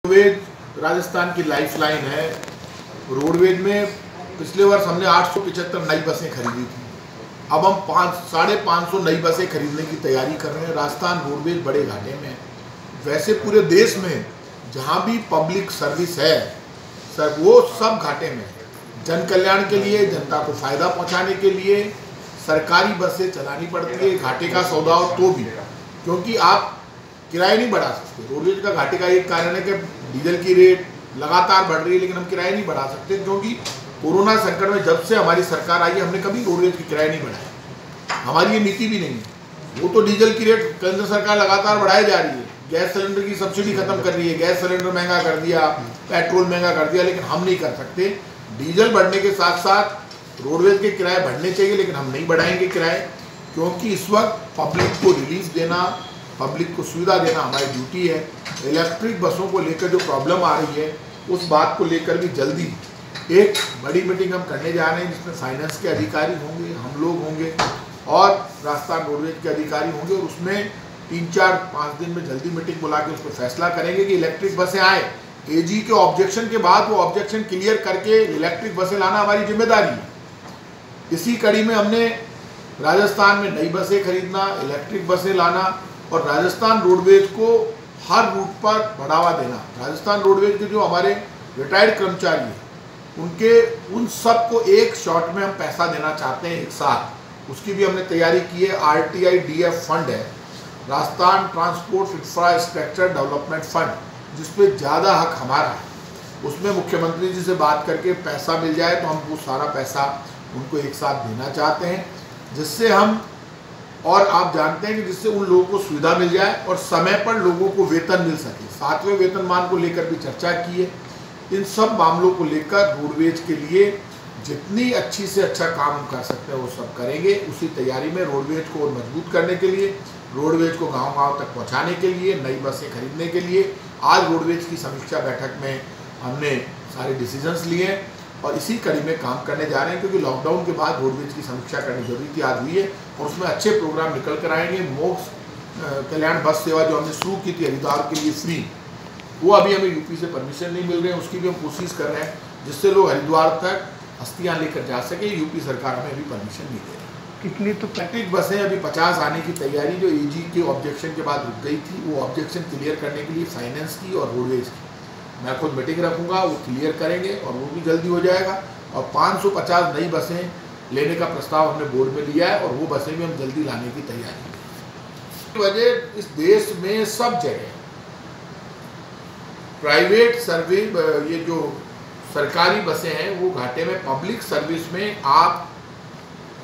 Roadways Rajasthan की lifeline है। Roadways में पिछले वर्ष हमने 875 नई बसें खरीदी थी। अब हम 550 नई बसें खरीदने की तैयारी कर रहे हैं। राजस्थान रोडवेज बड़े घाटे में है। वैसे पूरे देश में जहां भी पब्लिक सर्विस है सर, वो सब घाटे में है। जन कल्याण के लिए, जनता को फायदा पहुंचाने के लिए सरकारी बसें चलानी पड़ती है। घाटे का सौदा हो तो भी, क्योंकि आप किराए नहीं बढ़ा सकते। रोडवेज का घाटे का एक कारण है कि डीजल की रेट लगातार बढ़ रही है, लेकिन हम किराए नहीं बढ़ा सकते, क्योंकि कोरोना संकट में जब से हमारी सरकार आई है हमने कभी रोडवेज की किराए नहीं बढ़ाए। हमारी ये नीति भी नहीं है। वो तो डीजल की रेट केंद्र सरकार लगातार बढ़ाई जा रही है, गैस सिलेंडर की सब्सिडी खत्म कर रही है, गैस सिलेंडर महंगा कर दिया, पेट्रोल महंगा कर दिया, लेकिन हम नहीं कर सकते। डीजल बढ़ने के साथ साथ रोडवेज के किराए बढ़ने चाहिए, लेकिन हम नहीं बढ़ाएंगे किराए, क्योंकि इस वक्त पब्लिक को रिलीफ देना, पब्लिक को सुविधा देना हमारी ड्यूटी है। इलेक्ट्रिक बसों को लेकर जो प्रॉब्लम आ रही है, उस बात को लेकर भी जल्दी एक बड़ी मीटिंग हम करने जा रहे हैं, जिसमें फाइनेंस के अधिकारी होंगे, हम लोग होंगे और राजस्थान रोडवेज के अधिकारी होंगे, और उसमें 3-4-5 दिन में जल्दी मीटिंग बुला के उस पर फैसला करेंगे कि इलेक्ट्रिक बसें आए। एजी के ऑब्जेक्शन के बाद वो ऑब्जेक्शन क्लियर करके इलेक्ट्रिक बसें लाना हमारी जिम्मेदारी है। इसी कड़ी में हमने राजस्थान में नई बसें खरीदना, इलेक्ट्रिक बसें लाना और राजस्थान रोडवेज को हर रूट पर बढ़ावा देना। राजस्थान रोडवेज के जो हमारे रिटायर्ड कर्मचारी हैं, उन सब को एक शॉट में हम पैसा देना चाहते हैं एक साथ। उसकी भी हमने तैयारी की है। RTI DF फंड है, Rajasthan transport infrastructure development fund, जिसपे ज़्यादा हक हमारा है। उसमें मुख्यमंत्री जी से बात करके पैसा मिल जाए तो हम वो सारा पैसा उनको एक साथ देना चाहते हैं, जिससे हम, और आप जानते हैं कि जिससे उन लोगों को सुविधा मिल जाए और समय पर लोगों को वेतन मिल सके। 7वें वेतनमान को लेकर भी चर्चा की है। इन सब मामलों को लेकर रोडवेज के लिए जितनी अच्छी से अच्छा काम हम कर सकते हैं वो सब करेंगे। उसी तैयारी में रोडवेज को और मजबूत करने के लिए, रोडवेज को गांव-गांव तक पहुंचाने के लिए, नई बसें खरीदने के लिए आज रोडवेज की समीक्षा बैठक में हमने सारे डिसीजंस लिए और इसी कड़ी में काम करने जा रहे हैं, क्योंकि लॉकडाउन के बाद रोडवेज की समीक्षा करनी जरूरी थी, आज हुई है और उसमें अच्छे प्रोग्राम निकल कर आएंगे। मोक्ष कल्याण बस सेवा जो हमने शुरू की थी हरिद्वार के लिए फ्री, वो अभी हमें यूपी से परमिशन नहीं मिल रही है, उसकी भी हम कोशिश कर रहे हैं, जिससे लोग हरिद्वार तक अस्थियाँ लेकर जा सके। यूपी सरकार हमें अभी परमिशन नहीं दे रही। कितनी तो इलेक्ट्रिक बसें अभी 50 आने की तैयारी, जो एजी के ऑब्जेक्शन के बाद रुक गई थी, वो ऑब्जेक्शन क्लियर करने के लिए फाइनेंस की और रोडवेज की मैं खुद मीटिंग रखूँगा, वो क्लियर करेंगे और वो भी जल्दी हो जाएगा। और 550 नई बसें लेने का प्रस्ताव हमने बोर्ड में लिया है और वो बसें भी हम जल्दी लाने की तैयारी है। वजह इस देश में सब जगह प्राइवेट सर्विस, ये जो सरकारी बसें हैं वो घाटे में। पब्लिक सर्विस में आप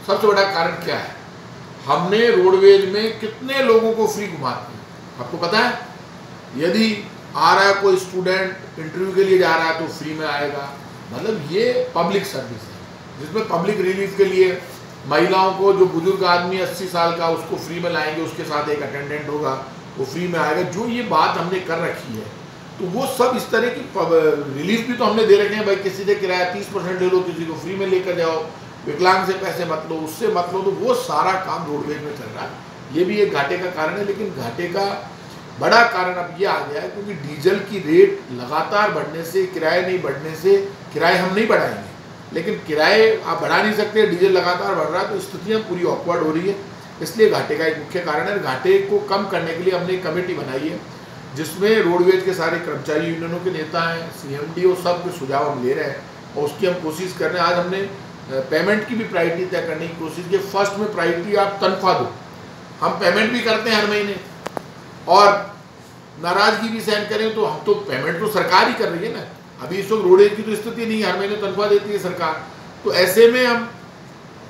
सबसे बड़ा कारण क्या है? हमने रोडवेज में कितने लोगों को फ्री घुमाते हैं, आपको पता है? यदि आ रहा है कोई स्टूडेंट इंटरव्यू के लिए जा रहा है तो फ्री में आएगा। मतलब ये पब्लिक सर्विस है, जिसमें पब्लिक रिलीफ के लिए महिलाओं को, जो बुजुर्ग आदमी 80 साल का, उसको फ्री में लाएंगे, उसके साथ एक अटेंडेंट होगा, वो फ्री में आएगा। जो ये बात हमने कर रखी है, तो वो सब इस तरह की रिलीफ भी तो हमने दे रखे हैं। भाई किसी से किराया 30% ले लो, किसी को फ्री में लेकर जाओ, विकलांग से पैसे मत लो, उससे मत लो, तो वो सारा काम रोडवेज में चल रहा है। ये भी एक घाटे का कारण है, लेकिन घाटे का बड़ा कारण अब ये आ गया है क्योंकि डीजल की रेट लगातार बढ़ने से, किराए नहीं बढ़ने से, किराए हम नहीं बढ़ाएंगे, लेकिन किराए आप बढ़ा नहीं सकते, डीजल लगातार बढ़ रहा है, तो स्थितियाँ पूरी ऑकवर्ड हो रही है। इसलिए घाटे का एक मुख्य कारण है। घाटे को कम करने के लिए हमने एक कमेटी बनाई है, जिसमें रोडवेज के सारे कर्मचारी यूनियनों के नेता हैं, CMDO, सब के सुझाव हम ले रहे हैं और उसकी हम कोशिश कर रहे हैं। आज हमने पेमेंट की भी प्रायोरिटी तय करने की कोशिश की। फर्स्ट में प्रायोरिटी आप तनख्वाह दो, हम पेमेंट भी करते हैं हर महीने, और नाराजगी भी सहन करें तो हम तो पेमेंट तो सरकार ही कर रही है ना। अभी इस वक्त रोडवेज की तो स्थिति नहीं है, हर महीने तनख्वाह देती है सरकार, तो ऐसे में हम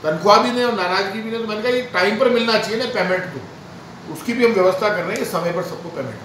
तनख्वाह भी दें और नाराजगी भी दें, तो मैंने कहा ये टाइम पर मिलना चाहिए ना पेमेंट, तो उसकी भी हम व्यवस्था कर रहे हैं, समय पर सबको पेमेंट